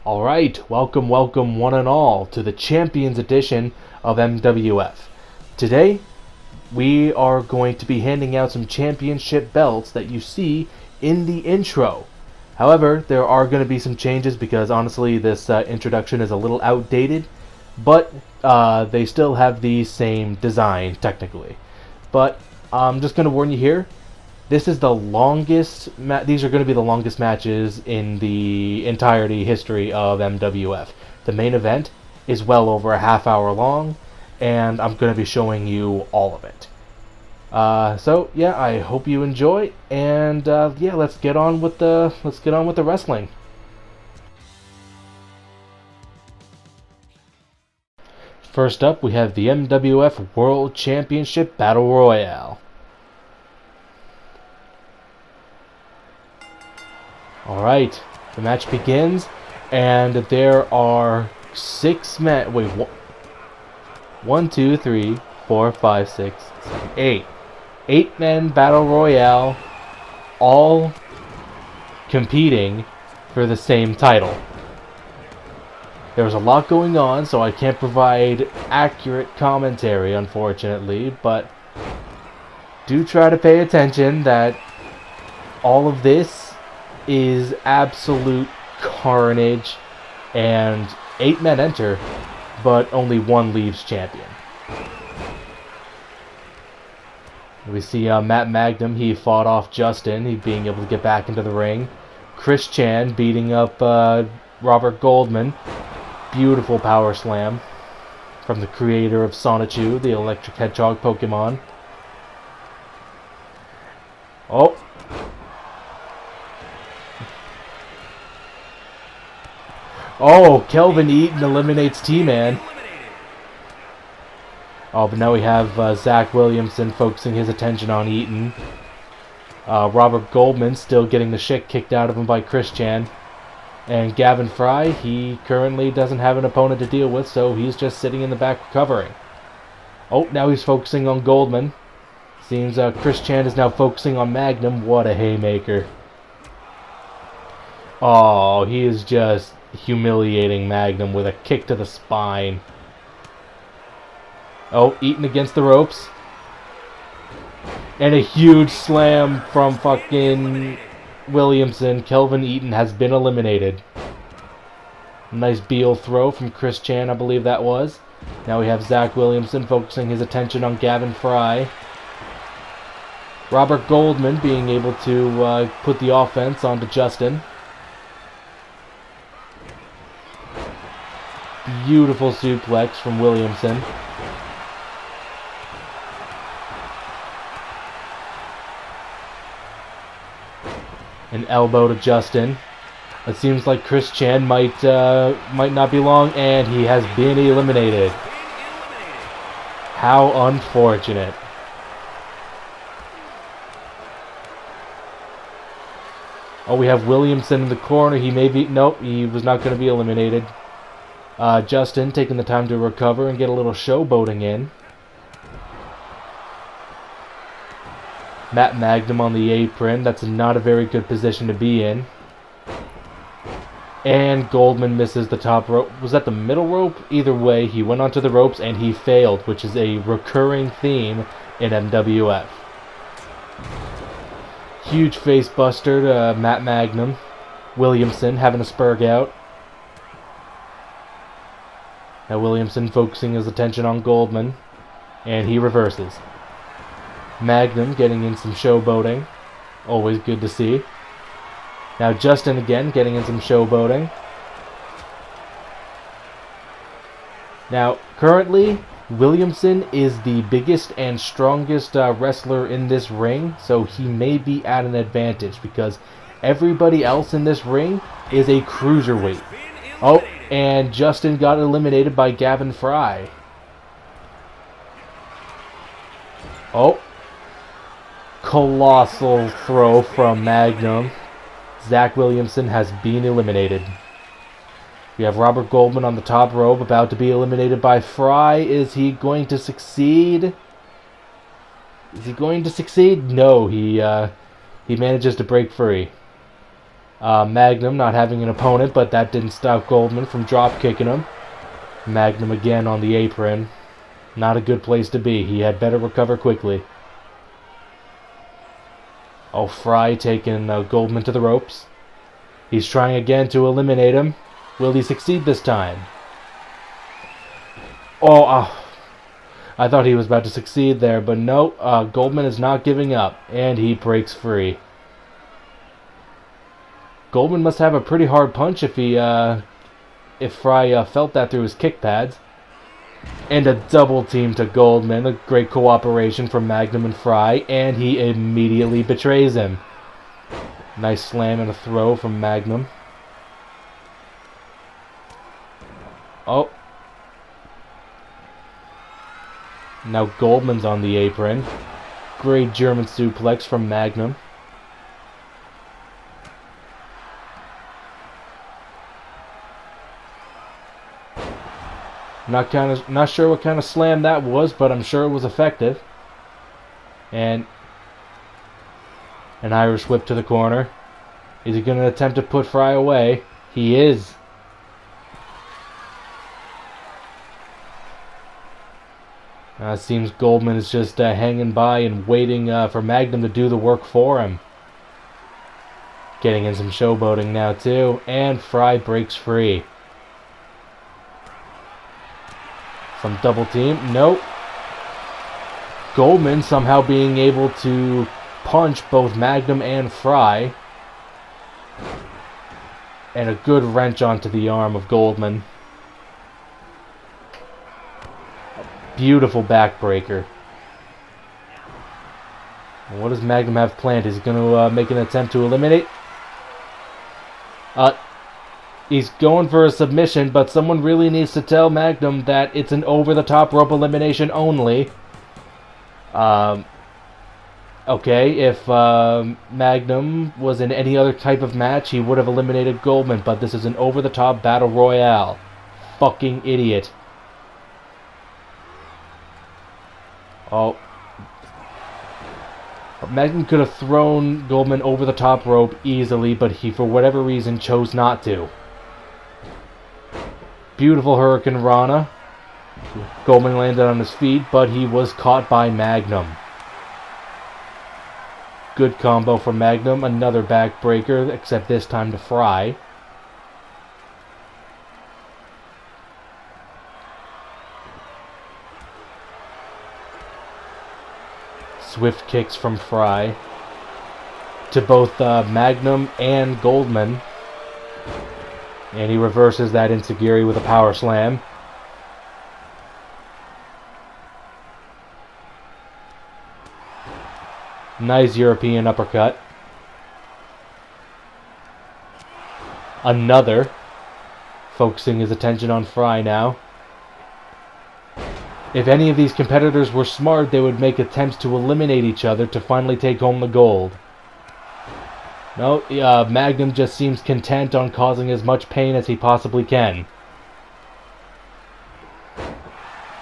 Alright, welcome one and all to the Champions Edition of MWF. Today, we are going to be handing out some championship belts that you see in the intro. However, there are going to be some changes because honestly this introduction is a little outdated, but they still have the same design technically. But I'm just going to warn you here, this is the longest, these are going to be the longest matches in the entirety history of MWF. The main event is well over a half hour long, and I'm going to be showing you all of it. So yeah, I hope you enjoy, and yeah, let's get on with the wrestling. First up, we have the MWF World Championship Battle Royale. Alright, the match begins, and there are 6 men. Wait, 1, 2, 3, 4, 5, 6, 7, 8. 8-men battle royale, all competing for the same title. There's a lot going on, so I can't provide accurate commentary, unfortunately, but do try to pay attention that all of this is absolute carnage, and 8 men enter, but only 1 leaves champion. We see Matt Magnum, he fought off Justin, he being able to get back into the ring. Chris Chan beating up Robert Goldman. Beautiful power slam from the creator of Sonichu, the electric hedgehog Pokemon. Oh, Kelvin Eaton eliminates T-Man. Oh, but now we have Zach Williamson focusing his attention on Eaton. Robert Goldman still getting the shit kicked out of him by Chris Chan. And Gavin Fry, he currently doesn't have an opponent to deal with, so he's just sitting in the back recovering. Oh, now he's focusing on Goldman. Seems Chris Chan is now focusing on Magnum. What a haymaker. Oh, he is just humiliating Magnum with a kick to the spine. Oh, Eaton against the ropes. And a huge slam from fucking Williamson. Kelvin Eaton has been eliminated. Nice Beal throw from Chris Chan, I believe that was. Now we have Zach Williamson focusing his attention on Gavin Fry. Robert Goldman being able to put the offense onto Justin. Beautiful suplex from Williamson. An elbow to Justin. It seems like Chris Chan might not be long, and he has been eliminated. How unfortunate. Oh, we have Williamson in the corner. He may be... Nope, he was not going to be eliminated. Justin taking the time to recover and get a little showboating in. Matt Magnum on the apron. That's not a very good position to be in. And Goldman misses the top rope. Was that the middle rope? Either way, he went onto the ropes and he failed, which is a recurring theme in MWF. Huge face buster to Matt Magnum. Williamson having a spurg out. Now Williamson focusing his attention on Goldman, and he reverses. Magnum getting in some showboating, always good to see. Now Justin again getting in some showboating. Now currently Williamson is the biggest and strongest wrestler in this ring, so he may be at an advantage because everybody else in this ring is a cruiserweight. Oh, and Justin got eliminated by Gavin Fry. Oh. Colossal throw from Magnum. Zach Williamson has been eliminated. We have Robert Goldman on the top rope about to be eliminated by Fry. Is he going to succeed? Is he going to succeed? No, he manages to break free. Magnum not having an opponent, but that didn't stop Goldman from drop kicking him. Magnum again on the apron. Not a good place to be. He had better recover quickly. Oh, Fry taking Goldman to the ropes. He's trying again to eliminate him. Will he succeed this time? I thought he was about to succeed there, but no. Goldman is not giving up, and he breaks free. Goldman must have a pretty hard punch if Fry felt that through his kick pads. And a double team to Goldman. A great cooperation from Magnum and Fry, and he immediately betrays him. Nice slam and a throw from Magnum. Oh. Now Goldman's on the apron. Great German suplex from Magnum. Not sure what kind of slam that was, but I'm sure it was effective. And an Irish whip to the corner. Is he going to attempt to put Fry away? He is. It seems Goldman is just hanging by and waiting for Magnum to do the work for him. Getting in some showboating now too, and Fry breaks free. Some double team. Nope. Goldman somehow being able to punch both Magnum and Fry. And a good wrench onto the arm of Goldman. Beautiful backbreaker. What does Magnum have planned? Is he going to make an attempt to eliminate? He's going for a submission, but someone really needs to tell Magnum that it's an over-the-top rope elimination only. Okay, if Magnum was in any other type of match, he would have eliminated Goldman, but this is an over-the-top battle royale. Fucking idiot. Oh. Magnum could have thrown Goldman over the top rope easily, but he, for whatever reason, chose not to. Beautiful Hurricane Rana. Goldman landed on his feet, but he was caught by Magnum. Good combo from Magnum. Another backbreaker, except this time to Fry. Swift kicks from Fry to both Magnum and Goldman. And he reverses that enziguri with a power slam. Nice European uppercut. Another. Focusing his attention on Fry now. If any of these competitors were smart, they would make attempts to eliminate each other to finally take home the gold. No, Magnum just seems content on causing as much pain as he possibly can.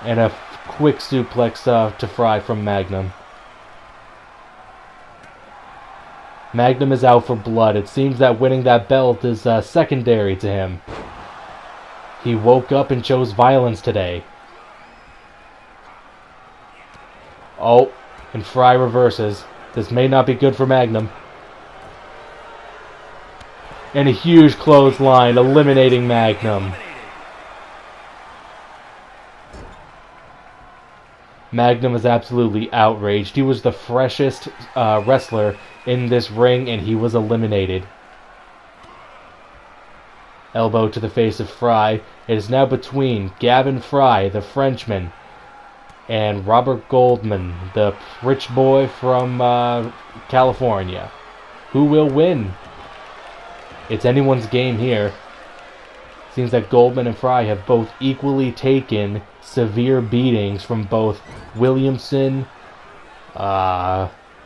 And a quick suplex to Fry from Magnum. Magnum is out for blood. It seems that winning that belt is secondary to him. He woke up and chose violence today. Oh, and Fry reverses. This may not be good for Magnum. And a huge clothesline, eliminating Magnum. Magnum is absolutely outraged. He was the freshest wrestler in this ring, and he was eliminated. Elbow to the face of Fry. It is now between Gavin Fry, the Frenchman, and Robert Goldman, the rich boy from California. Who will win? It's anyone's game here. Seems that Goldman and Fry have both equally taken severe beatings from both Williamson,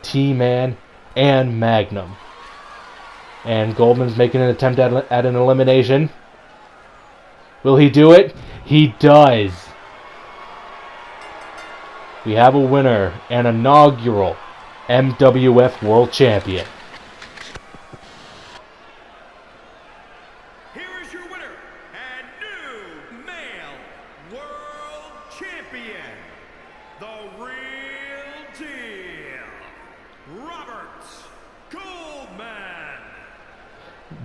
T-Man, and Magnum. And Goldman's making an attempt at an elimination. Will he do it? He does. We have a winner, an inaugural MWF World Champion. the real deal, Robert Goldman.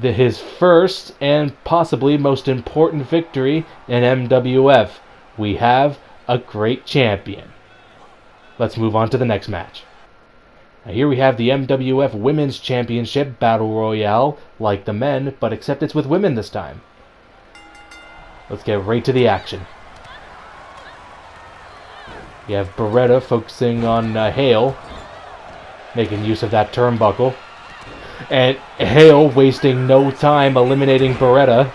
His first and possibly most important victory in MWF. We have a great champion. Let's move on to the next match. Now here we have the MWF Women's Championship Battle Royale, like the men, but except it's with women this time. Let's get right to the action. You have Beretta focusing on Hale, making use of that turnbuckle. And Hale wasting no time eliminating Beretta.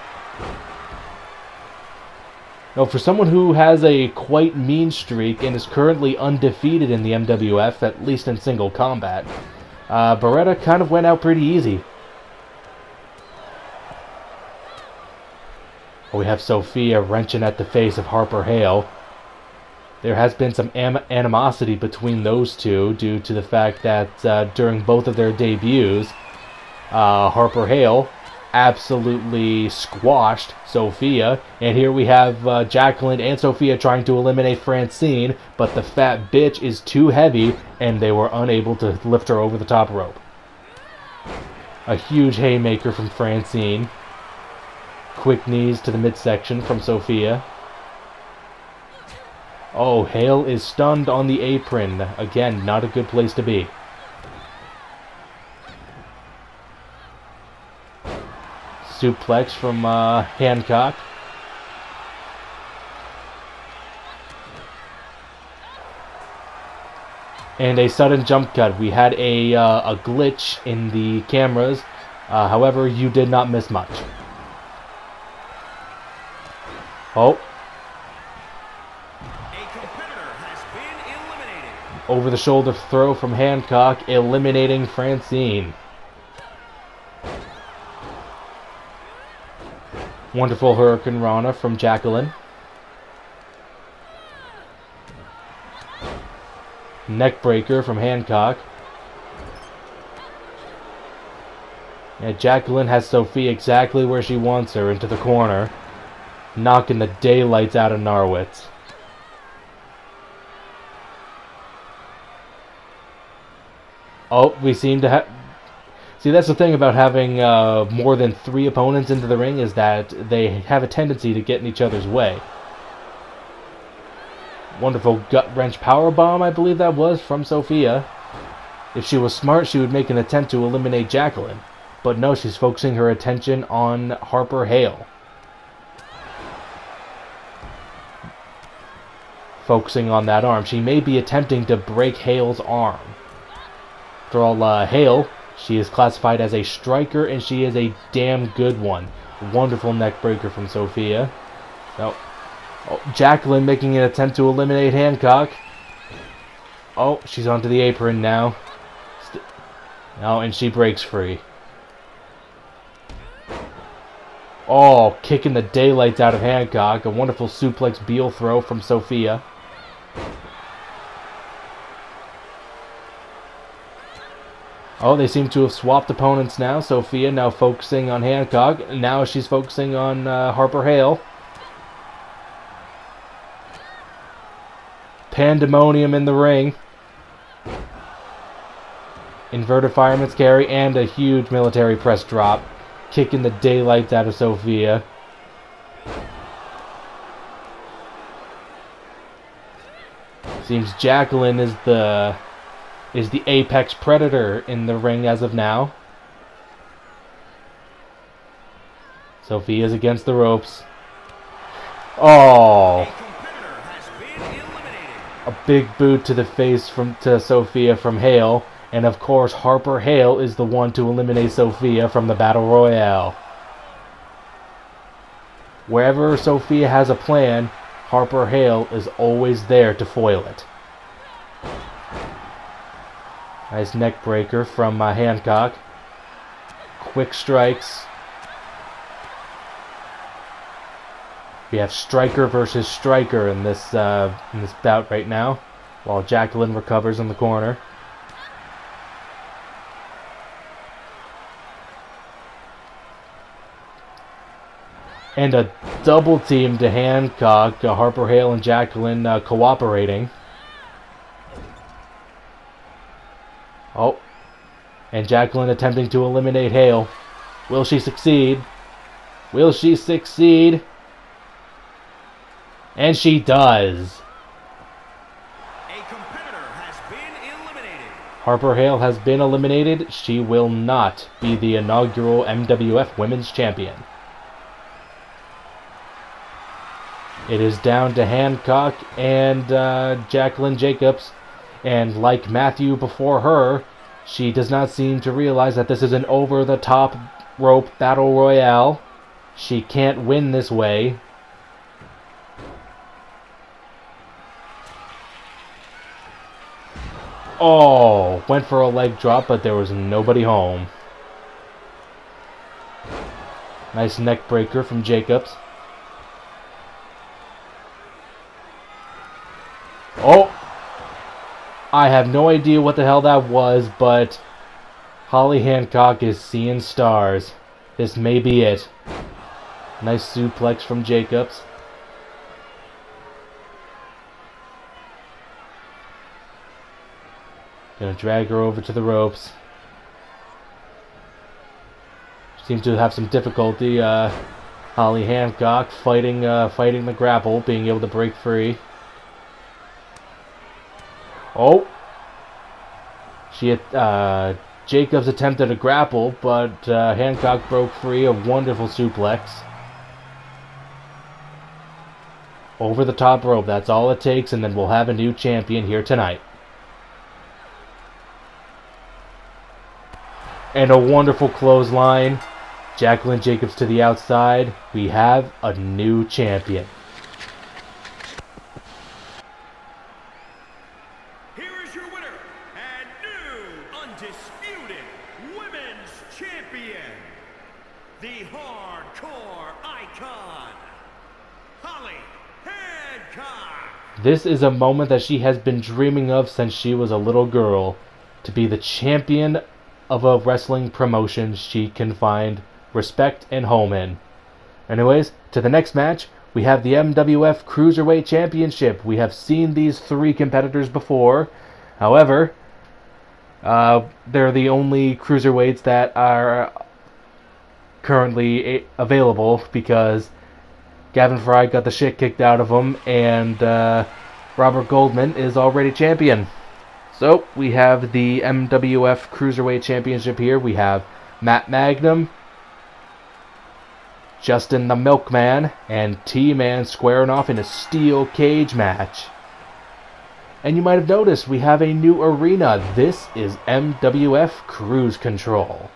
Now, for someone who has a quite mean streak and is currently undefeated in the MWF, at least in single combat, Beretta kind of went out pretty easy. We have Sophia wrenching at the face of Harper Hale. There has been some animosity between those two due to the fact that during both of their debuts, Harper Hale absolutely squashed Sophia, and here we have Jacqueline and Sophia trying to eliminate Francine, but the fat bitch is too heavy and they were unable to lift her over the top rope. A huge haymaker from Francine. Quick knees to the midsection from Sophia. Oh, Hale is stunned on the apron. Again, not a good place to be. Suplex from Hancock. And a sudden jump cut. We had a glitch in the cameras. However, you did not miss much. Oh. A competitor has been eliminated. Over the shoulder throw from Hancock, eliminating Francine. Wonderful Hurricane Rana from Jacqueline. Neckbreaker from Hancock. And Jacqueline has Sophie exactly where she wants her, into the corner, knocking the daylights out of Norwitz. Oh, we seem to have... See, that's the thing about having more than 3 opponents into the ring, is that they have a tendency to get in each other's way. Wonderful gut-wrench powerbomb, I believe that was, from Sophia. If she was smart, she would make an attempt to eliminate Jacqueline. But no, she's focusing her attention on Harper Hale. Focusing on that arm. She may be attempting to break Hale's arm. After all, Hale... she is classified as a striker, and she is a damn good one. Wonderful neck breaker from Sophia. Oh, Jacqueline making an attempt to eliminate Hancock. Oh, she's onto the apron now. Oh, and she breaks free. Oh, kicking the daylights out of Hancock. A wonderful suplex Beal throw from Sophia. Oh, they seem to have swapped opponents now. Sophia now focusing on Hancock. Now she's focusing on Harper Hale. Pandemonium in the ring. Inverted fireman's carry and a huge military press drop. Kicking the daylights out of Sophia. Seems Jacqueline is the apex predator in the ring as of now. Sophia's against the ropes. Oh! A big boot to the face to Sophia from Hale. And of course, Harper Hale is the one to eliminate Sophia from the Battle Royale. Wherever Sophia has a plan, Harper Hale is always there to foil it. Nice neck breaker from Hancock. Quick strikes. We have striker versus striker in this bout right now, while Jacqueline recovers in the corner. And a double team to Hancock. Harper Hale and Jacqueline cooperating. Oh, and Jacqueline attempting to eliminate Hale. Will she succeed? Will she succeed? And she does. A competitor has been eliminated. Harper Hale has been eliminated. She will not be the inaugural MWF Women's Champion. It is down to Hancock and Jacqueline Jacobs. And like Matthew before her, she does not seem to realize that this is an over-the-top rope battle royale. She can't win this way. Oh, went for a leg drop, but there was nobody home. Nice neck breaker from Jacobs. Oh! I have no idea what the hell that was, but Holly Hancock is seeing stars. This may be it. Nice suplex from Jacobs. Gonna drag her over to the ropes. Seems to have some difficulty. Holly Hancock fighting the grapple, being able to break free. Oh! Jacobs attempted a grapple, but Hancock broke free. A wonderful suplex. Over the top rope. That's all it takes, and then we'll have a new champion here tonight. And a wonderful clothesline. Jacqueline Jacobs to the outside. We have a new champion. Here is your winner and new undisputed women's champion, the hardcore icon, Holly Hancock. This is a moment that she has been dreaming of since she was a little girl. To be the champion of a wrestling promotion she can find respect and home in. Anyways, to the next match, we have the MWF Cruiserweight Championship. We have seen these three competitors before. However, they're the only cruiserweights that are currently available because Gavin Fry got the shit kicked out of him, and Robert Goldman is already champion. So, we have the MWF Cruiserweight Championship here. We have Matt Magnum, Justin the Milkman, and T-Man squaring off in a steel cage match. And you might have noticed we have a new arena. This is MWF Cruise Control.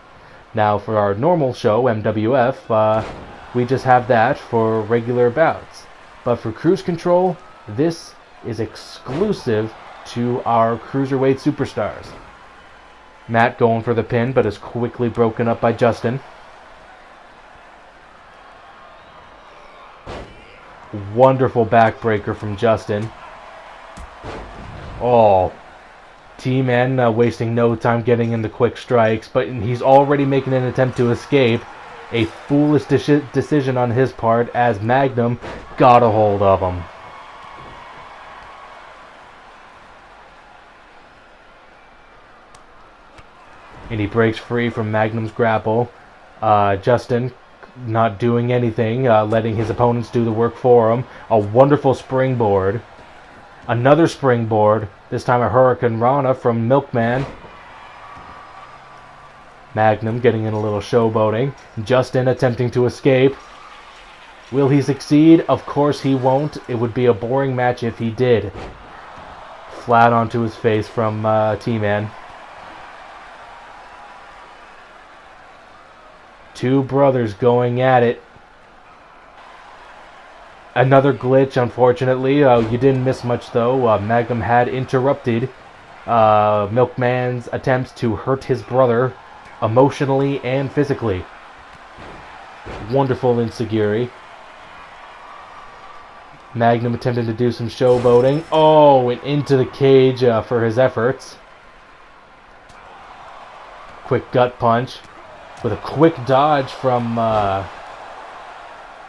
Now, for our normal show, MWF, we just have that for regular bouts. But for Cruise Control, this is exclusive to our Cruiserweight Superstars. Matt going for the pin, but is quickly broken up by Justin. Wonderful backbreaker from Justin. Oh, T-Man wasting no time getting in the quick strikes, but he's already making an attempt to escape. A foolish decision on his part as Magnum got a hold of him. And he breaks free from Magnum's grapple. Justin not doing anything, letting his opponents do the work for him. A wonderful springboard. Another springboard. This time a Hurricane Rana from Milkman. Magnum getting in a little showboating. Justin attempting to escape. Will he succeed? Of course he won't. It would be a boring match if he did. Flat onto his face from T-Man. Two brothers going at it. Another glitch, unfortunately. You didn't miss much, though. Magnum had interrupted Milkman's attempts to hurt his brother emotionally and physically. Wonderful enziguri. Magnum attempted to do some showboating. Oh, and into the cage for his efforts. Quick gut punch. With a quick dodge from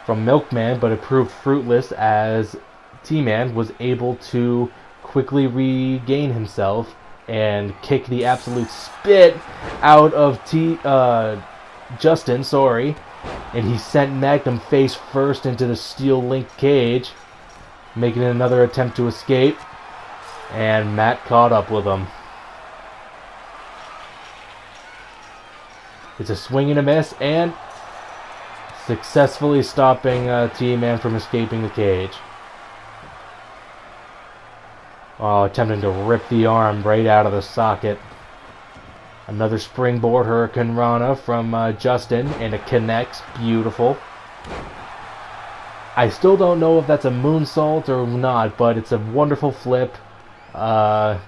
Milkman, but it proved fruitless as T-Man was able to quickly regain himself and kick the absolute spit out of Justin, sorry. And he sent Magnum face first into the steel link cage, making another attempt to escape. And Matt caught up with him. It's a swing and a miss, and successfully stopping T-Man from escaping the cage. Oh, attempting to rip the arm right out of the socket. Another springboard Hurricane Rana from Justin, and it connects. Beautiful. I still don't know if that's a moonsault or not, but it's a wonderful flip. A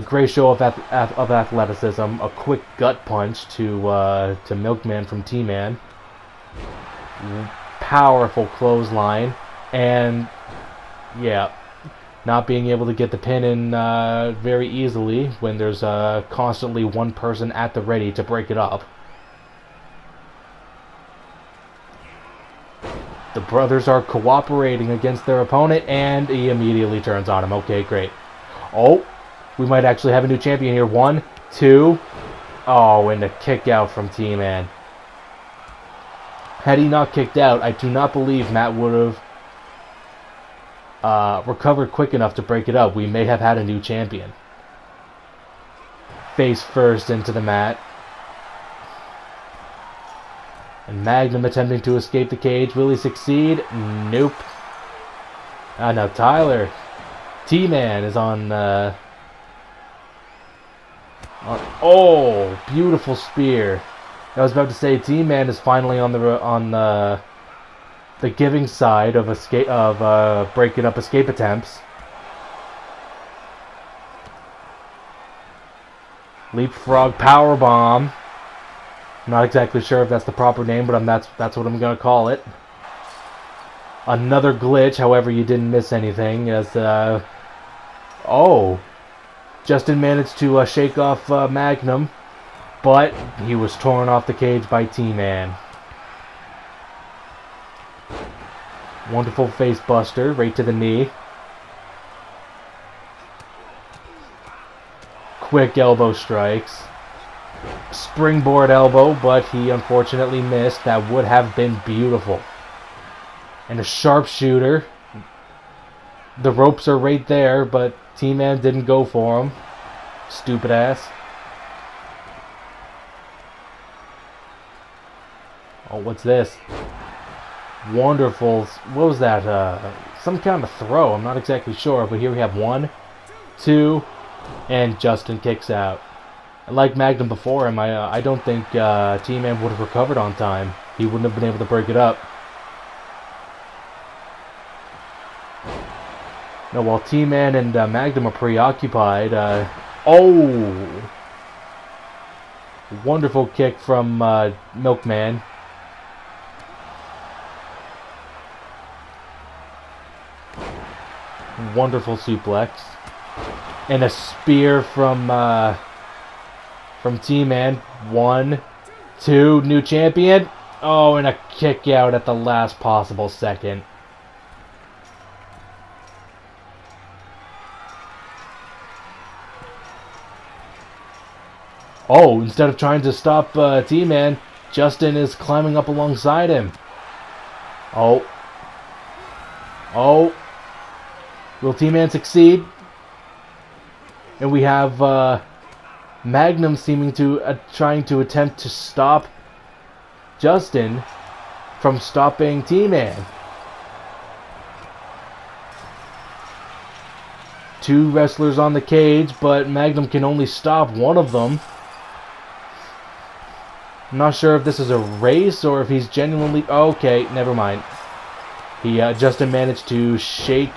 great show of athleticism. A quick gut punch to Milkman from T-Man. Powerful clothesline, and yeah, not being able to get the pin in very easily when there's constantly one person at the ready to break it up. The brothers are cooperating against their opponent, and he immediately turns on him. Okay, great. Oh, we might actually have a new champion here. 1, 2. Oh, and a kick out from T-Man. Had he not kicked out, I do not believe Matt would have recovered quick enough to break it up. We may have had a new champion. Face first into the mat. And Magnum attempting to escape the cage. Will he succeed? Nope. Now Tyler. T-Man is on... oh, beautiful spear. I was about to say, T-Man is finally on the giving side of breaking up escape attempts. Leapfrog powerbomb. Not exactly sure if that's the proper name, but that's what I'm gonna call it. Another glitch. However, you didn't miss anything, as oh, Justin managed to shake off Magnum. But he was torn off the cage by T-Man. Wonderful face buster, right to the knee. Quick elbow strikes. Springboard elbow, but he unfortunately missed. That would have been beautiful. And a sharpshooter. The ropes are right there, but T-Man didn't go for him. Stupid ass. Oh, what's this? Wonderful. What was that? Some kind of throw. I'm not exactly sure, but here we have 1, 2, and Justin kicks out. And like Magnum before him, I don't think T-Man would have recovered on time. He wouldn't have been able to break it up. No, while T-Man and Magnum are preoccupied, oh! Wonderful kick from Milkman. Wonderful suplex. And a spear from T-Man. 1, 2, new champion. Oh, and a kick out at the last possible second. Oh, instead of trying to stop T-Man, Justin is climbing up alongside him. Oh. Oh. Will T-Man succeed? And we have Magnum seeming to trying to attempt to stop Justin from stopping T-Man. 2 wrestlers on the cage, but Magnum can only stop one of them. I'm not sure if this is a race or if he's genuinely... Okay, never mind. Justin managed to shake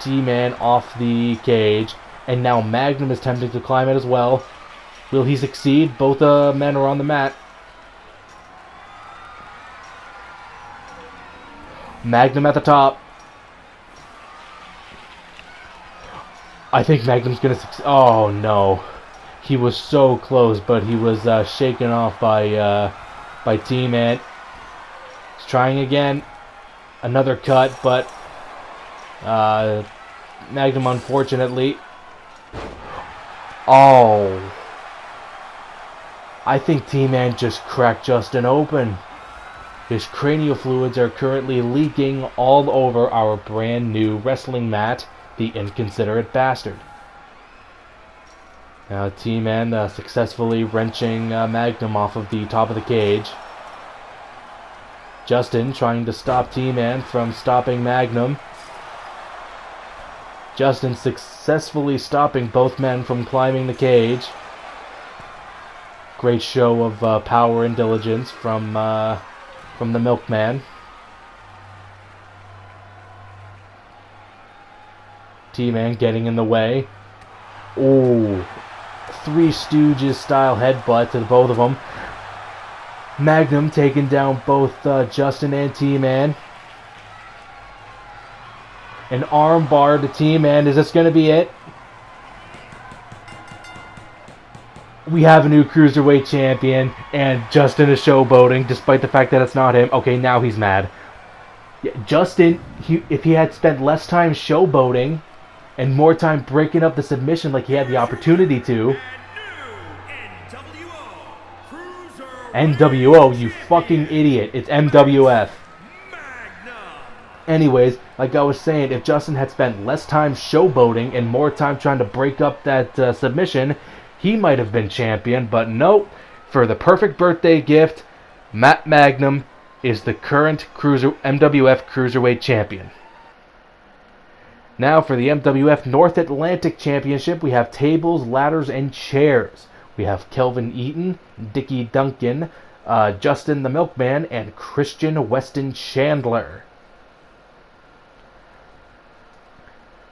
T-Man off the cage, and now Magnum is attempting to climb it as well. Will he succeed? Both men are on the mat. Magnum at the top. I think Magnum's gonna succeed. Oh no. He was so close, but he was shaken off by T-Man. He's trying again. Another cut, but Magnum unfortunately. Oh. I think T-Man just cracked Justin open. His cranial fluids are currently leaking all over our brand new wrestling mat, the Inconsiderate Bastard. Now T-Man successfully wrenching Magnum off of the top of the cage. Justin trying to stop T-Man from stopping Magnum. Justin successfully stopping both men from climbing the cage. Great show of power and diligence from the Milkman. T-Man getting in the way. Ooh. Three Stooges style headbutt to both of them. Magnum taking down both Justin and T-Man. An arm bar to T-Man. Is this going to be it? We have a new Cruiserweight champion, and Justin is showboating, despite the fact that it's not him. Okay, now he's mad. Yeah, Justin, if he had spent less time showboating, and more time breaking up the submission like he had the opportunity to... NWO, you fucking idiot. It's MWF. Anyways, like I was saying, if Justin had spent less time showboating and more time trying to break up that submission, he might have been champion, but nope. For the perfect birthday gift, Matt Magnum is the current MWF Cruiserweight champion. Now for the MWF North Atlantic Championship, we have tables, ladders, and chairs. We have Kelvin Eaton, Dickie Duncan, Justin the Milkman, and Christian Weston Chandler.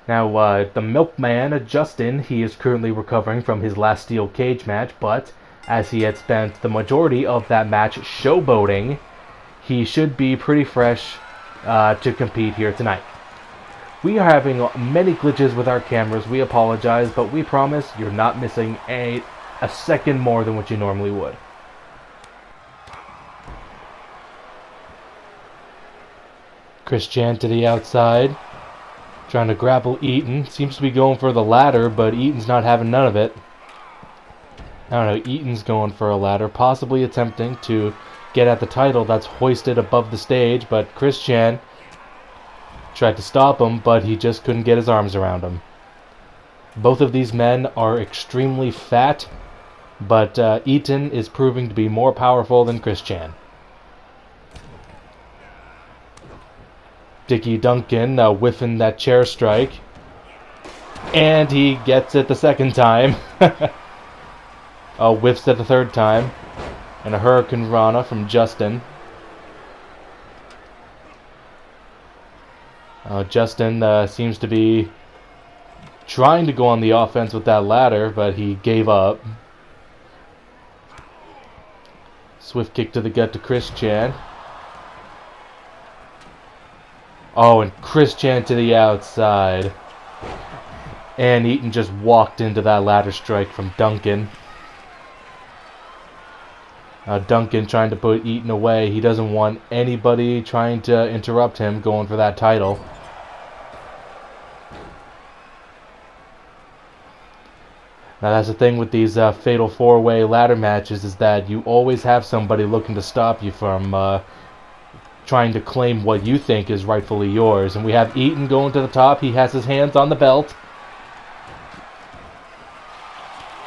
Now, the Milkman, Justin, he is currently recovering from his last steel cage match, but as he had spent the majority of that match showboating, he should be pretty fresh to compete here tonight. We are having many glitches with our cameras. We apologize, but we promise you're not missing a second more than what you normally would. Christian to the outside. Trying to grapple Eaton. Seems to be going for the ladder, but Eaton's not having none of it. I don't know, Eaton's going for a ladder, possibly attempting to get at the title that's hoisted above the stage, but Christian tried to stop him, but he just couldn't get his arms around him. Both of these men are extremely fat, but Eaton is proving to be more powerful than Christian. Dickie Duncan whiffing that chair strike. And he gets it the second time. Whiffs it the third time. And a Hurricane Rana from Justin. Justin seems to be trying to go on the offense with that ladder, but he gave up. Swift kick to the gut to Christian. Oh, and Christian to the outside. And Eaton just walked into that ladder strike from Duncan. Duncan trying to put Eaton away. He doesn't want anybody trying to interrupt him going for that title. Now that's the thing with these fatal four-way ladder matches, is that you always have somebody looking to stop you from trying to claim what you think is rightfully yours. And we have Eaton going to the top. He has his hands on the belt.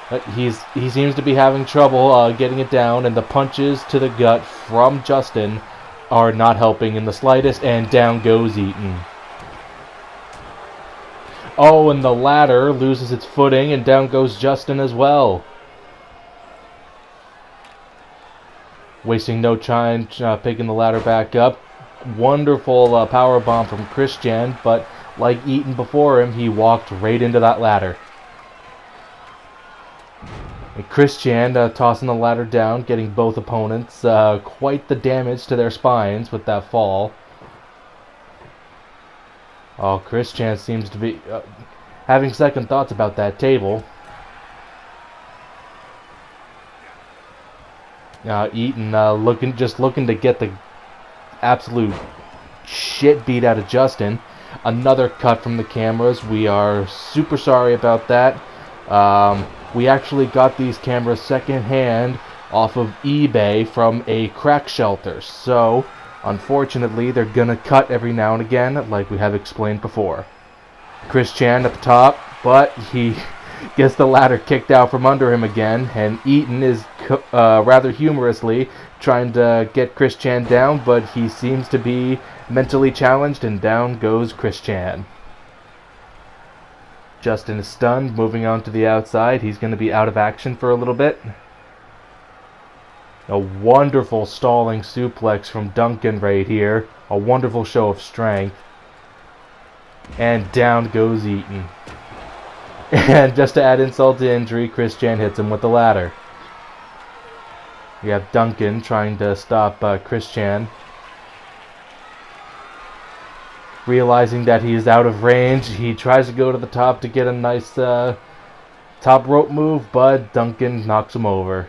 But he seems to be having trouble getting it down, and the punches to the gut from Justin are not helping in the slightest, and down goes Eaton. Oh, and the ladder loses its footing, and down goes Justin as well. Wasting no time picking the ladder back up. Wonderful power bomb from Christian, but like Eaton before him, he walked right into that ladder. And Christian tossing the ladder down, getting both opponents quite the damage to their spines with that fall. Oh, Christian seems to be having second thoughts about that table. Eaton looking to get the absolute shit beat out of Justin. Another cut from the cameras. We are super sorry about that. We actually got these cameras secondhand off of eBay from a crack shelter. So, unfortunately, they're gonna cut every now and again, like we have explained before. Chris Chan at the top, but he gets the ladder kicked out from under him again, and Eaton is rather humorously trying to get Chris Chan down, but he seems to be mentally challenged, and down goes Chris Chan. Justin is stunned, moving on to the outside. He's going to be out of action for a little bit. A wonderful stalling suplex from Duncan right here. A wonderful show of strength. And down goes Eaton. And just to add insult to injury, Chris Chan hits him with the ladder. We have Duncan trying to stop Chris Chan. Realizing that he is out of range, he tries to go to the top to get a nice top rope move, but Duncan knocks him over.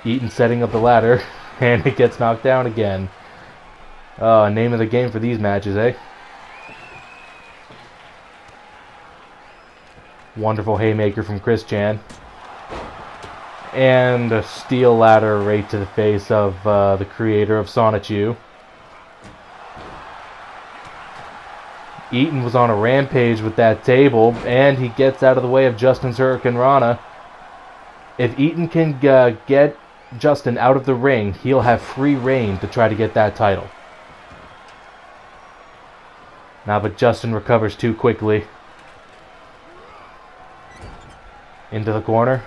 Eaton setting up the ladder, and it gets knocked down again. Name of the game for these matches, eh? Wonderful haymaker from Chris Chan. And a steel ladder right to the face of the creator of Sonichu. Eaton was on a rampage with that table, and he gets out of the way of Justin's Hurricane Rana. If Eaton can get Justin out of the ring, he'll have free reign to try to get that title. Now, but Justin recovers too quickly. Into the corner.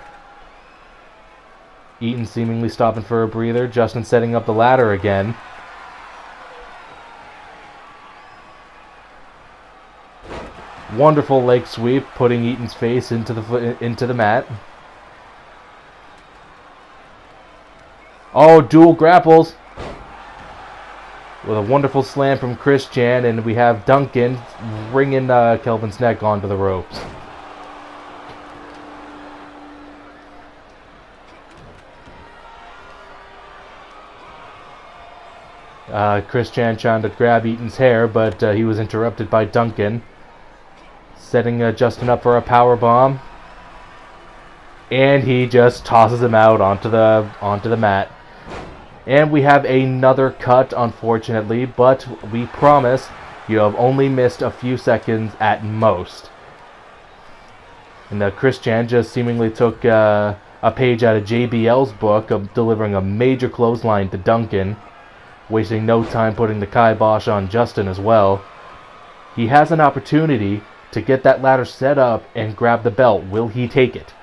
Eaton seemingly stopping for a breather. Justin setting up the ladder again. Wonderful leg sweep, putting Eaton's face into the mat. Oh, dual grapples. With a wonderful slam from Chris Chan, and we have Duncan bringing Kelvin's neck onto the ropes. Chris Chan trying to grab Eaton's hair, but he was interrupted by Duncan. Setting Justin up for a power bomb. And he just tosses him out onto the mat. And we have another cut, unfortunately, but we promise you have only missed a few seconds at most. And Chris Chan just seemingly took a page out of JBL's book of delivering a major clothesline to Duncan, wasting no time putting the kibosh on Justin as well. He has an opportunity to get that ladder set up and grab the belt. Will he take it?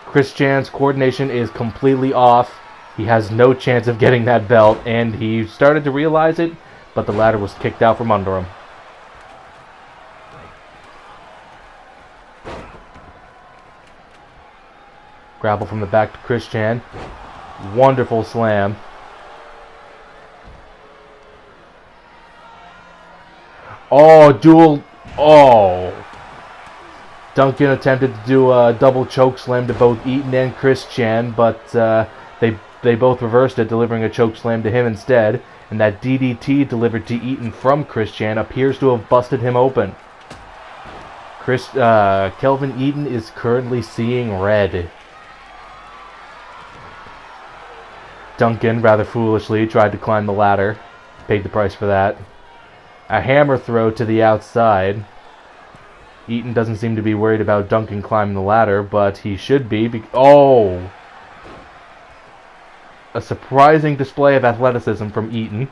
Chris Chan's coordination is completely off. He has no chance of getting that belt, and he started to realize it, but the ladder was kicked out from under him. Grapple from the back to Chris Chan. Wonderful slam. Oh, dual. Oh. Duncan attempted to do a double choke slam to both Eaton and Chris Chan, but they both reversed it, delivering a choke slam to him instead. And that DDT delivered to Eaton from Chris Chan appears to have busted him open. Kelvin Eaton is currently seeing red. Duncan, rather foolishly, tried to climb the ladder. Paid the price for that. A hammer throw to the outside. Eaton doesn't seem to be worried about Duncan climbing the ladder, but he should be. Oh! A surprising display of athleticism from Eaton.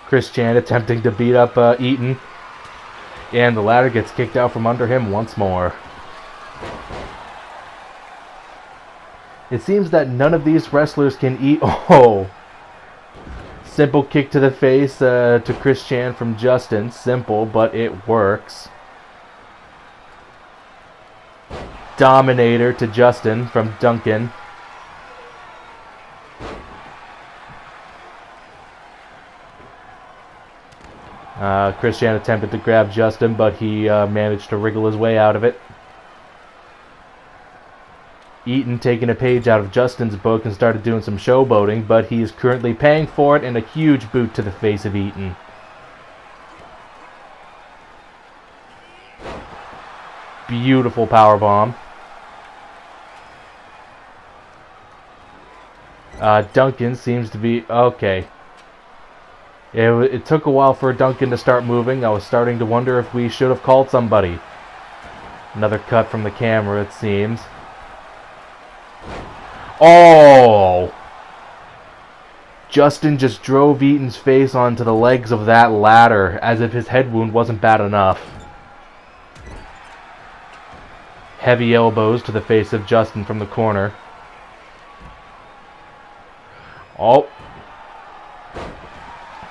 Chris Chan attempting to beat up Eaton. And the ladder gets kicked out from under him once more. It seems that none of these wrestlers can eat. Oh! Simple kick to the face to Chris Chan from Justin. Simple, but it works. Dominator to Justin from Duncan. Chris Chan attempted to grab Justin, but he managed to wriggle his way out of it. Eaton taking a page out of Justin's book and started doing some showboating, but he is currently paying for it in a huge boot to the face of Eaton. Beautiful powerbomb. Duncan seems to be... okay. It took a while for Duncan to start moving. I was starting to wonder if we should have called somebody. Another cut from the camera, it seems. Oh! Justin just drove Eaton's face onto the legs of that ladder, as if his head wound wasn't bad enough. Heavy elbows to the face of Justin from the corner. Oh.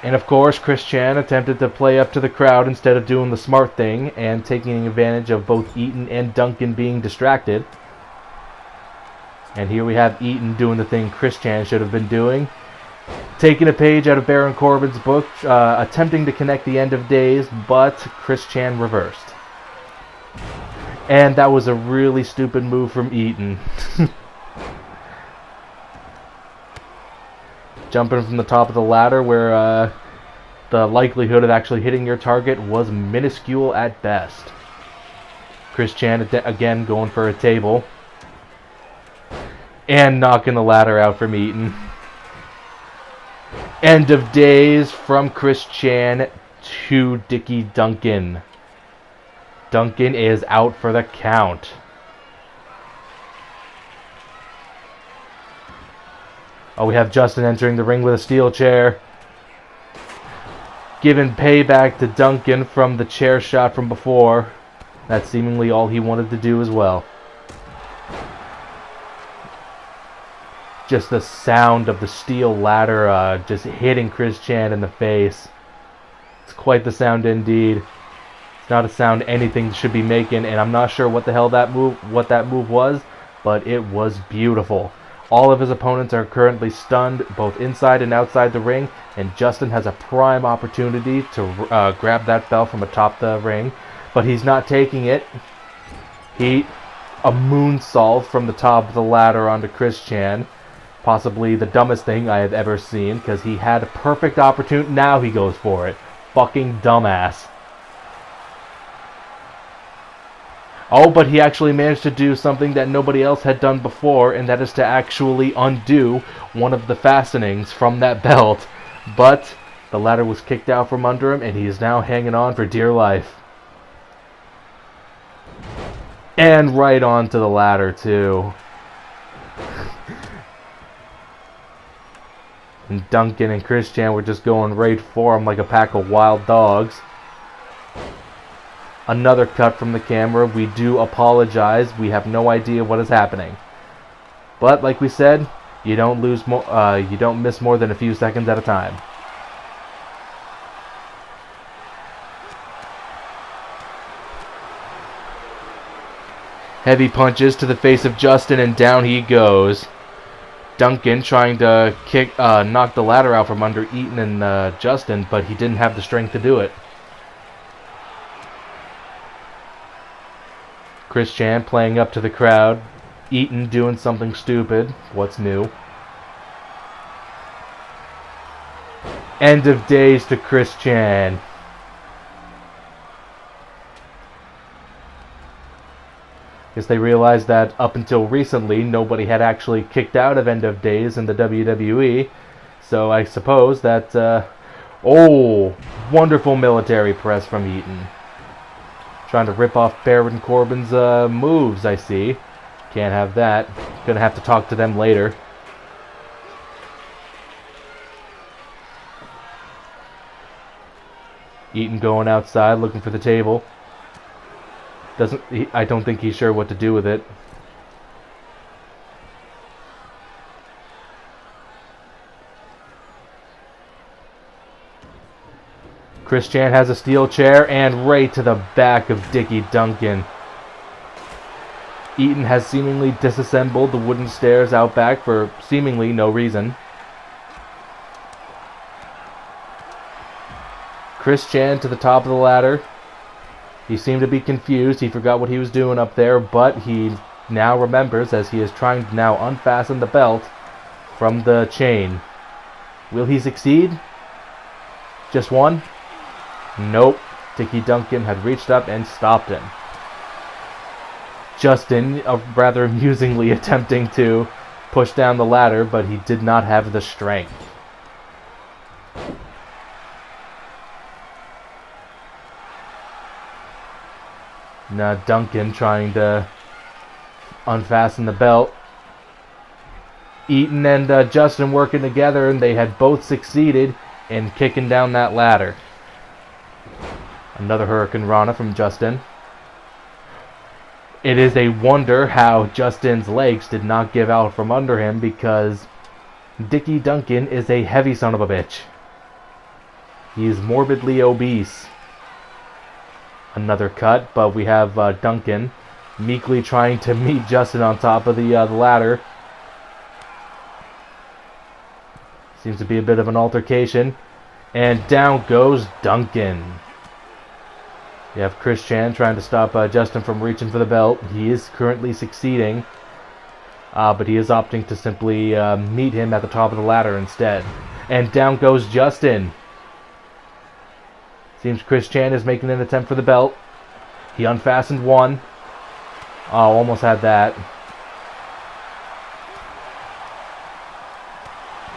And of course, Chris Chan attempted to play up to the crowd instead of doing the smart thing and taking advantage of both Eaton and Duncan being distracted. And here we have Eaton doing the thing Chris Chan should have been doing. Taking a page out of Baron Corbin's book, attempting to connect the end of days, but Chris Chan reversed. And that was a really stupid move from Eaton. Jumping from the top of the ladder where the likelihood of actually hitting your target was minuscule at best. Chris Chan again going for a table. And knocking the ladder out from Eaton. End of days from Chris Chan to Dickie Duncan. Duncan is out for the count. Oh, we have Justin entering the ring with a steel chair. Giving payback to Duncan from the chair shot from before. That's seemingly all he wanted to do as well. Just the sound of the steel ladder just hitting Chris Chan in the face. It's quite the sound indeed. It's not a sound anything should be making, and I'm not sure what the hell that move was, but it was beautiful. All of his opponents are currently stunned, both inside and outside the ring, and Justin has a prime opportunity to grab that belt from atop the ring, but he's not taking it. A moonsault from the top of the ladder onto Chris Chan. Possibly the dumbest thing I have ever seen, because he had a perfect opportunity. Now he goes for it. Fucking dumbass. Oh, but he actually managed to do something that nobody else had done before, and that is to actually undo one of the fastenings from that belt. But the ladder was kicked out from under him, and he is now hanging on for dear life. And right onto the ladder, too. And Duncan and Chris Chan were just going right for him like a pack of wild dogs. Another cut from the camera. We do apologize. We have no idea what is happening. But like we said, you don't miss more than a few seconds at a time. Heavy punches to the face of Justin, and down he goes. Duncan trying to knock the ladder out from under Eaton and Justin, but he didn't have the strength to do it. Chris Chan playing up to the crowd. Eaton doing something stupid. What's new? End of days to Chris Chan. Guess they realized that up until recently, nobody had actually kicked out of End of Days in the WWE. So I suppose that... oh! Wonderful military press from Eaton. Trying to rip off Baron Corbin's moves, I see. Can't have that. Gonna have to talk to them later. Eaton going outside, looking for the table. I don't think he's sure what to do with it. Chris Chan has a steel chair and right to the back of Dickie Duncan. Eaton has seemingly disassembled the wooden stairs out back for seemingly no reason. Chris Chan to the top of the ladder. He seemed to be confused. He forgot what he was doing up there, but he now remembers as he is trying to now unfasten the belt from the chain. Will he succeed? Just one? Nope. Dickie Duncan had reached up and stopped him. Justin, rather amusingly attempting to push down the ladder, but he did not have the strength. Now Duncan trying to unfasten the belt. Eaton and Justin working together, and they had both succeeded in kicking down that ladder. Another Hurricane Rana from Justin. It is a wonder how Justin's legs did not give out from under him, because Dickie Duncan is a heavy son of a bitch. He is morbidly obese. Another cut, but we have Duncan meekly trying to meet Justin on top of the ladder. Seems to be a bit of an altercation. And down goes Duncan. You have Chris Chan trying to stop Justin from reaching for the belt. He is currently succeeding. But he is opting to simply meet him at the top of the ladder instead. And down goes Justin. Seems Chris Chan is making an attempt for the belt. He unfastened one. Oh, almost had that.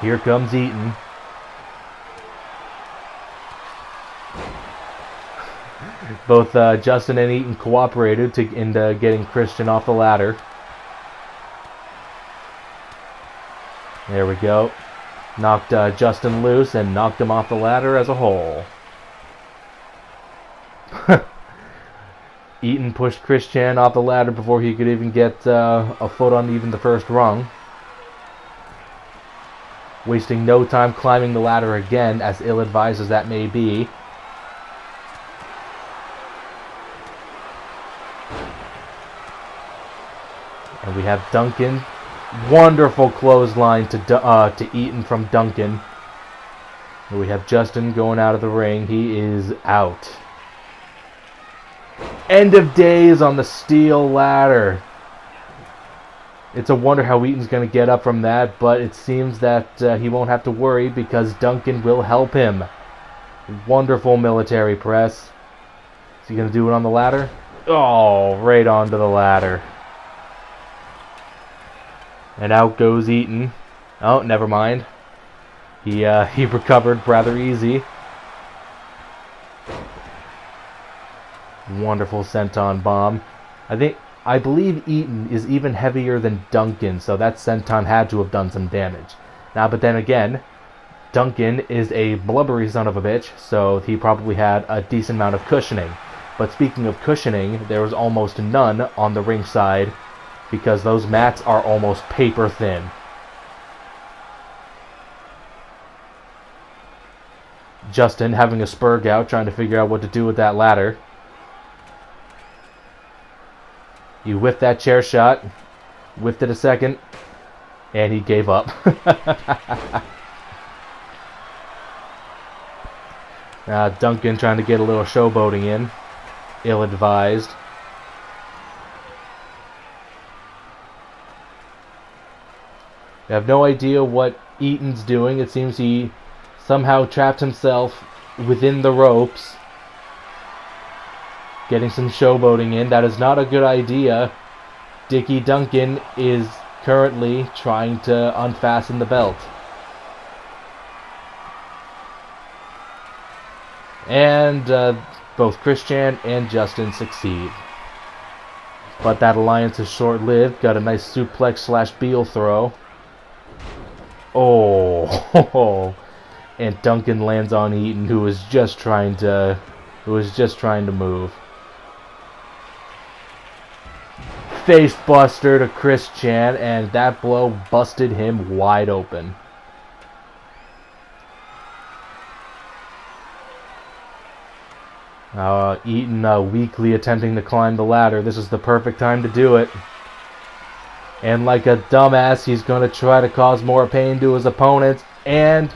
Here comes Eaton. Both Justin and Eaton cooperated in getting Christian off the ladder. There we go. Knocked Justin loose and knocked him off the ladder as a whole. Eaton pushed Chris Chan off the ladder before he could even get a foot on even the first rung. Wasting no time climbing the ladder again, as ill-advised as that may be. And we have Duncan. Wonderful clothesline to Eaton from Duncan. And we have Justin going out of the ring. He is out. End of days on the steel ladder. It's a wonder how Eaton's going to get up from that, but it seems that he won't have to worry because Duncan will help him. Wonderful military press. Is he going to do it on the ladder? Oh, right onto the ladder. And out goes Eaton. Oh, never mind. He recovered rather easy. Wonderful senton bomb. I believe Eaton is even heavier than Duncan, so that senton had to have done some damage. Now, but then again, Duncan is a blubbery son of a bitch, so he probably had a decent amount of cushioning. But speaking of cushioning, there was almost none on the ringside, because those mats are almost paper thin. Justin having a spur gout, trying to figure out what to do with that ladder. He whiffed that chair shot, whiffed it a second, and he gave up. Duncan trying to get a little showboating in. Ill-advised. I have no idea what Eaton's doing. It seems he somehow trapped himself within the ropes. Getting some showboating in. That is not a good idea. Dickie Duncan is currently trying to unfasten the belt. And both Christian and Justin succeed. But that alliance is short-lived. Got a nice suplex / Beal throw. Oh, and Duncan lands on Eaton, who was just trying to move. Face buster to Chris Chan, and that blow busted him wide open. Eaton weakly attempting to climb the ladder. This is the perfect time to do it. And like a dumbass, he's going to try to cause more pain to his opponents, and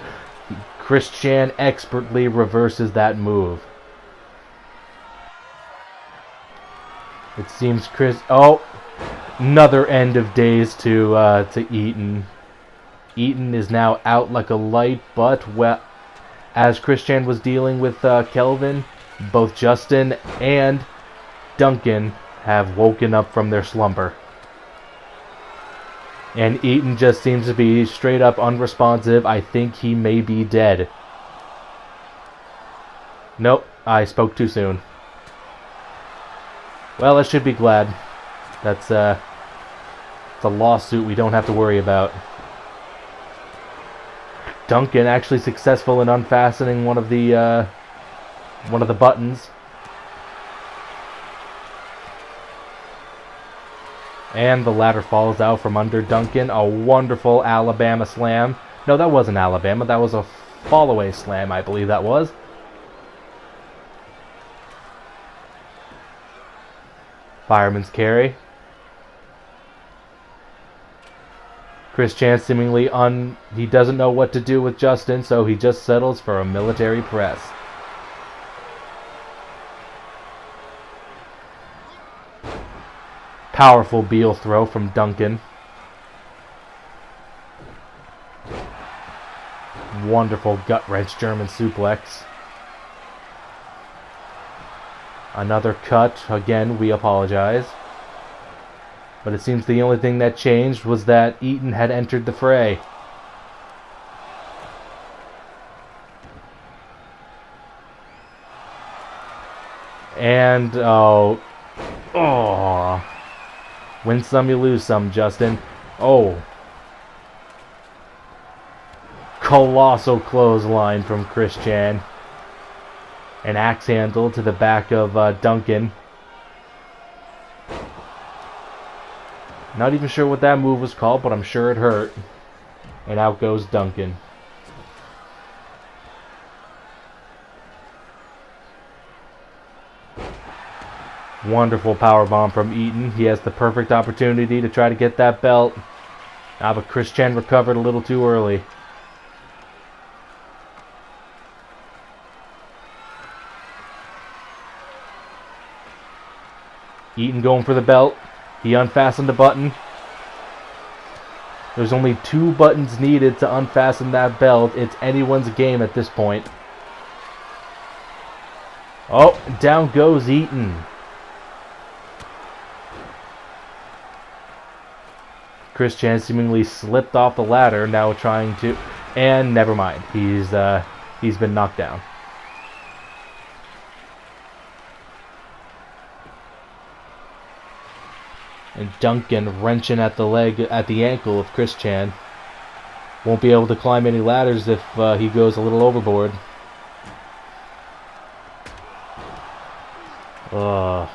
Chris Chan expertly reverses that move. It seems Another end of days to Eaton. Eaton is now out like a light, but as Christian was dealing with Kelvin, both Justin and Duncan have woken up from their slumber. And Eaton just seems to be straight up unresponsive. I think he may be dead. Nope, I spoke too soon. Well, I should be glad. That's it's a lawsuit we don't have to worry about. Duncan actually successful in unfastening one of the buttons. And the ladder falls out from under Duncan. A wonderful Alabama slam. No, that wasn't Alabama. That was a fall-away slam, I believe that was. Fireman's carry. Christian seemingly he doesn't know what to do with Justin, so he just settles for a military press. Powerful Beal throw from Duncan. Wonderful gut-wrench German suplex. Another cut. Again, we apologize. But it seems the only thing that changed was that Eaton had entered the fray. And, win some, you lose some, Justin. Oh. Colossal clothesline from Christian. An axe handle to the back of Duncan. Not even sure what that move was called, but I'm sure it hurt. And out goes Duncan. Wonderful powerbomb from Eaton. He has the perfect opportunity to try to get that belt. But Christian recovered a little too early. Eaton going for the belt. He unfastened the button. There's only 2 buttons needed to unfasten that belt. It's anyone's game at this point. Oh, down goes Eaton. Christian seemingly slipped off the ladder, now trying to... And never mind. He's been knocked down. And Duncan wrenching at the ankle of Christian. Won't be able to climb any ladders if he goes a little overboard.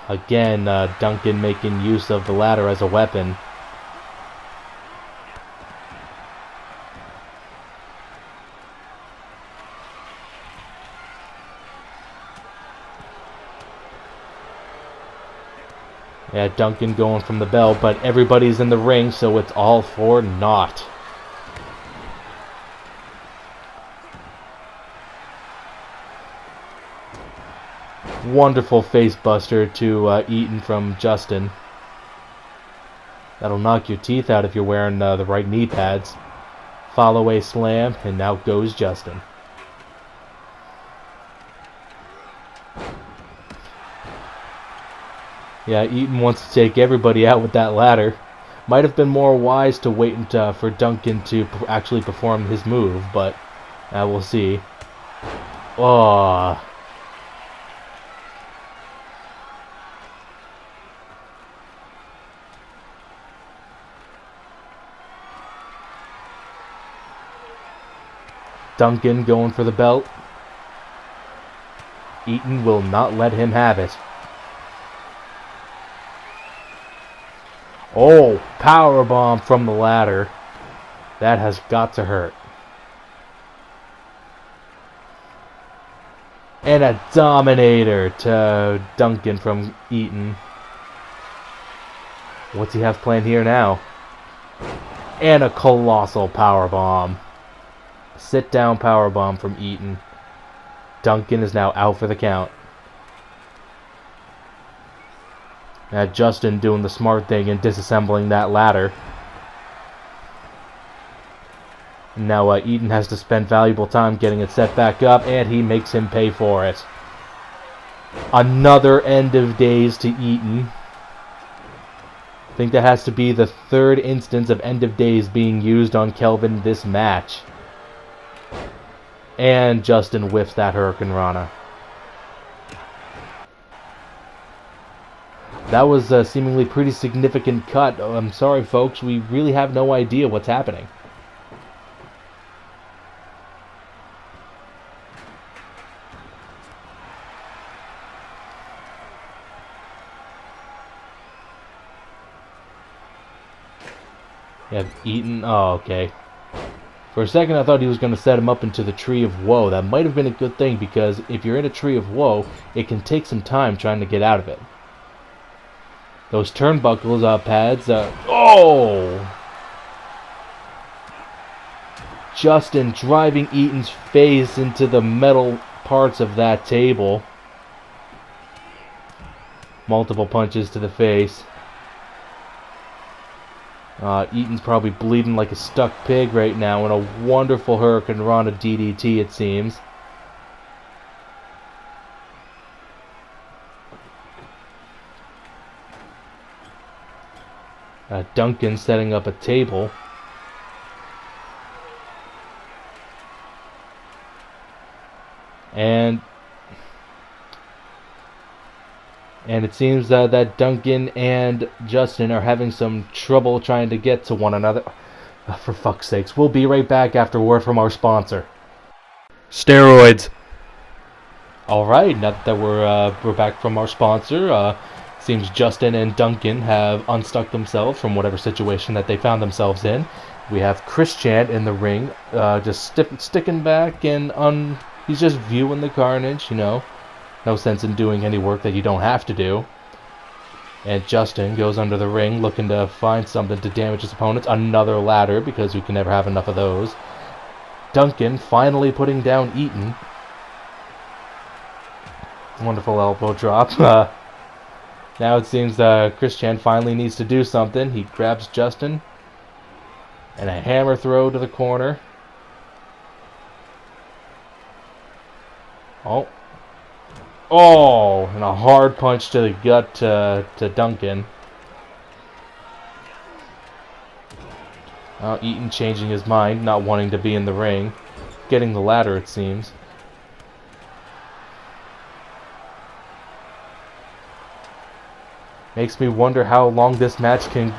Again, Duncan making use of the ladder as a weapon. Yeah, Duncan going from the bell, but everybody's in the ring, so it's all for naught. Wonderful face buster to Eaton from Justin. That'll knock your teeth out if you're wearing the right knee pads. Follow-away slam, and out goes Justin. Yeah, Eaton wants to take everybody out with that ladder. Might have been more wise to wait for Duncan to actually perform his move, but we'll see. Oh. Duncan going for the belt. Eaton will not let him have it. Oh, powerbomb from the ladder. That has got to hurt. And a dominator to Duncan from Eaton. What's he have planned here now? And a colossal powerbomb. Sit down powerbomb from Eaton. Duncan is now out for the count. Justin doing the smart thing and disassembling that ladder. And now Eaton has to spend valuable time getting it set back up, and he makes him pay for it. Another end of days to Eaton. I think that has to be the third instance of end of days being used on Kelvin this match. And Justin whiffs that Hurricane Rana. That was a seemingly pretty significant cut. Oh, I'm sorry, folks. We really have no idea what's happening. You have Eaton. Oh, okay. For a second, I thought he was going to set him up into the Tree of Woe. That might have been a good thing, because if you're in a Tree of Woe, it can take some time trying to get out of it. Those turnbuckles pads. Oh! Justin driving Eaton's face into the metal parts of that table. Multiple punches to the face. Eaton's probably bleeding like a stuck pig right now in a wonderful Hurricane Rana DDT, it seems. Duncan setting up a table. And it seems that Duncan and Justin are having some trouble trying to get to one another. For fuck's sakes. We'll be right back after word from our sponsor. Steroids. Alright, now that we're back from our sponsor, seems Justin and Duncan have unstuck themselves from whatever situation that they found themselves in. We have Christian in the ring, just sticking back, and he's just viewing the carnage, you know. No sense in doing any work that you don't have to do. And Justin goes under the ring looking to find something to damage his opponents. Another ladder, because we can never have enough of those. Duncan finally putting down Eaton. Wonderful elbow drop. Now it seems Christian finally needs to do something. He grabs Justin. And a hammer throw to the corner. Oh, and a hard punch to the gut to Duncan. Eaton changing his mind, not wanting to be in the ring. Getting the ladder, it seems. Makes me wonder how long this match can...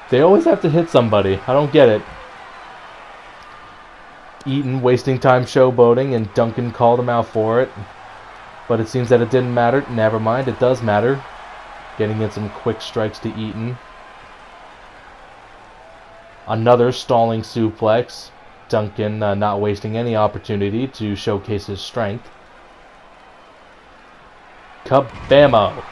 They always have to hit somebody. I don't get it. Eaton wasting time showboating, and Duncan called him out for it. But it seems that it didn't matter. Never mind, it does matter. Getting in some quick strikes to Eaton. Another stalling suplex. Duncan not wasting any opportunity to showcase his strength. Kabammo!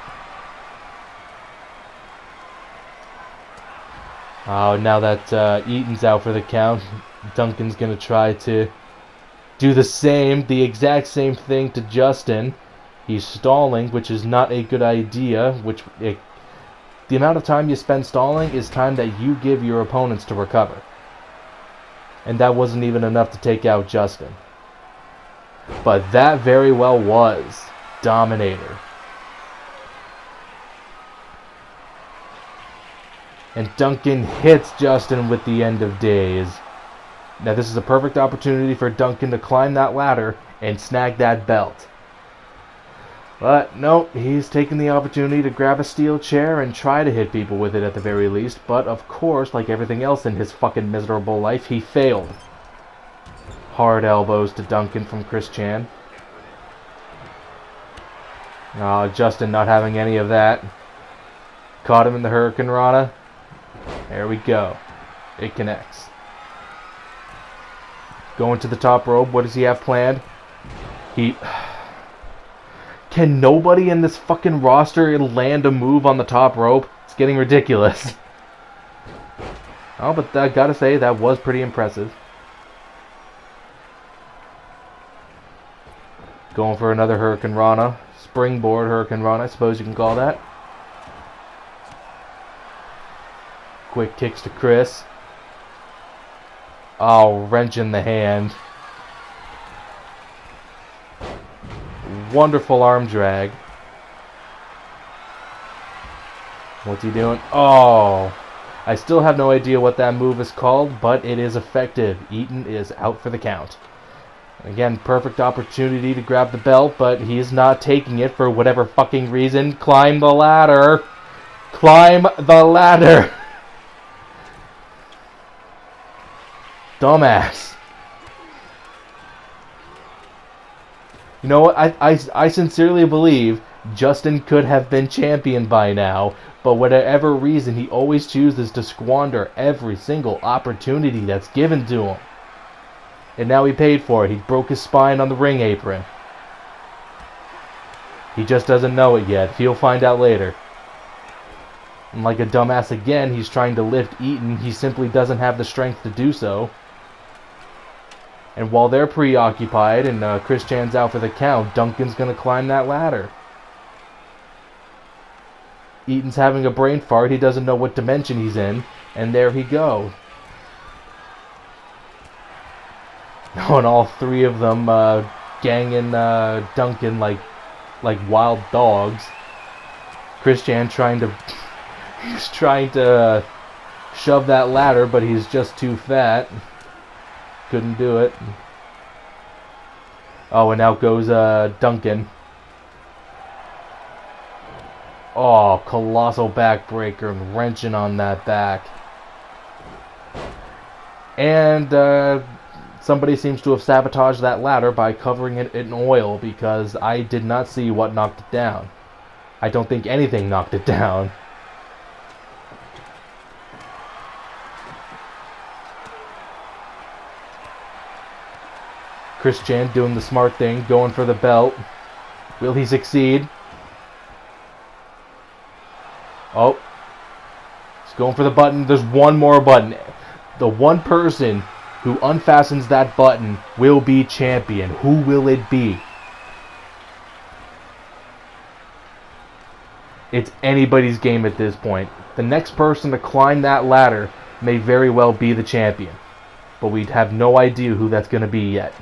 Oh, now that Eaton's out for the count, Duncan's going to try to do the exact same thing to Justin. He's stalling, which is not a good idea. The amount of time you spend stalling is time that you give your opponents to recover. And that wasn't even enough to take out Justin. But that very well was Dominator. And Duncan hits Justin with the end of days. Now this is a perfect opportunity for Duncan to climb that ladder and snag that belt. But no, he's taking the opportunity to grab a steel chair and try to hit people with it at the very least. But of course, like everything else in his fucking miserable life, he failed. Hard elbows to Duncan from Christian. Justin not having any of that. Caught him in the Hurricane Rana. There we go. It connects. Going to the top rope. What does he have planned? Can nobody in this fucking roster land a move on the top rope? It's getting ridiculous. Oh, but I gotta say, that was pretty impressive. Going for another Hurricane Rana. springboard hurricane run, I suppose you can call that. Quick kicks to Chris. Oh, wrench in the hand. Wonderful arm drag. What's he doing? Oh, I still have no idea what that move is called, but it is effective. Eaton is out for the count. Again, perfect opportunity to grab the belt, but he's not taking it for whatever fucking reason. Climb the ladder. Climb the ladder. Dumbass. You know what? I sincerely believe Justin could have been champion by now, but whatever reason, he always chooses to squander every single opportunity that's given to him. And now he paid for it. He broke his spine on the ring apron. He just doesn't know it yet. He'll find out later. And like a dumbass again, he's trying to lift Eaton. He simply doesn't have the strength to do so. And while they're preoccupied and Chris Chan's out for the count, Duncan's going to climb that ladder. Eaton's having a brain fart. He doesn't know what dimension he's in. And there he goes. Oh, and all three of them ganging Duncan like wild dogs. Chris Chan he's trying to shove that ladder, but he's just too fat. Couldn't do it. Oh, and out goes Duncan. Oh, colossal backbreaker and wrenching on that back. And somebody seems to have sabotaged that ladder by covering it in oil, because I did not see what knocked it down. I don't think anything knocked it down. Chris Chan doing the smart thing, going for the belt. Will he succeed? Oh. He's going for the button. There's one more button. The one person who unfastens that button will be champion. Who will it be? It's anybody's game at this point. The next person to climb that ladder may very well be the champion. But we have no idea who that's going to be yet.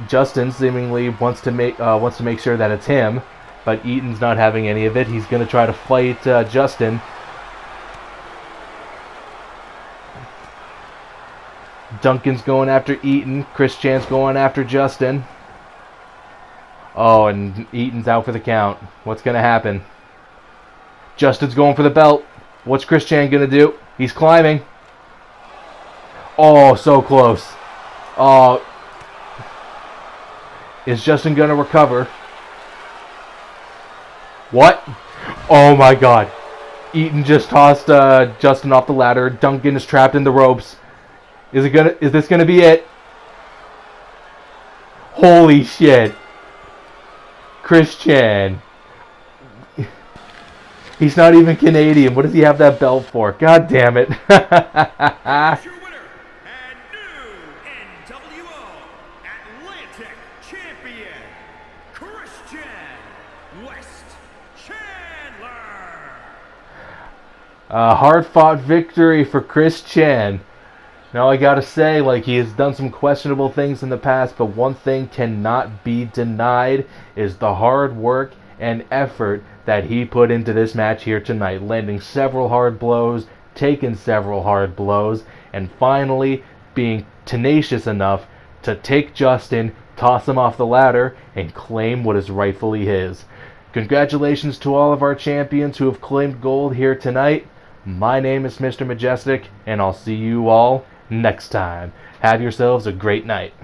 Justin seemingly wants to make sure that it's him, but Eaton's not having any of it. He's going to try to fight Justin. Duncan's going after Eaton. Chris Chan's going after Justin. Oh, and Eaton's out for the count. What's going to happen? Justin's going for the belt. What's Chris Chan going to do? He's climbing. Oh, so close. Oh. Is Justin going to recover? What? Oh my god. Eaton just tossed Justin off the ladder. Duncan is trapped in the ropes. Is this gonna be it? Holy shit. Chris Chan. He's not even Canadian. What does he have that belt for? God damn it. Here's your winner and new NWO Atlantic Champion, Christian West Chandler. A hard-fought victory for Chris Chan. Now I gotta say, he has done some questionable things in the past, but one thing cannot be denied is the hard work and effort that he put into this match here tonight, landing several hard blows, taking several hard blows, and finally being tenacious enough to take Justin, toss him off the ladder, and claim what is rightfully his. Congratulations to all of our champions who have claimed gold here tonight. My name is Mr. Majestic, and I'll see you all next time. Have yourselves a great night.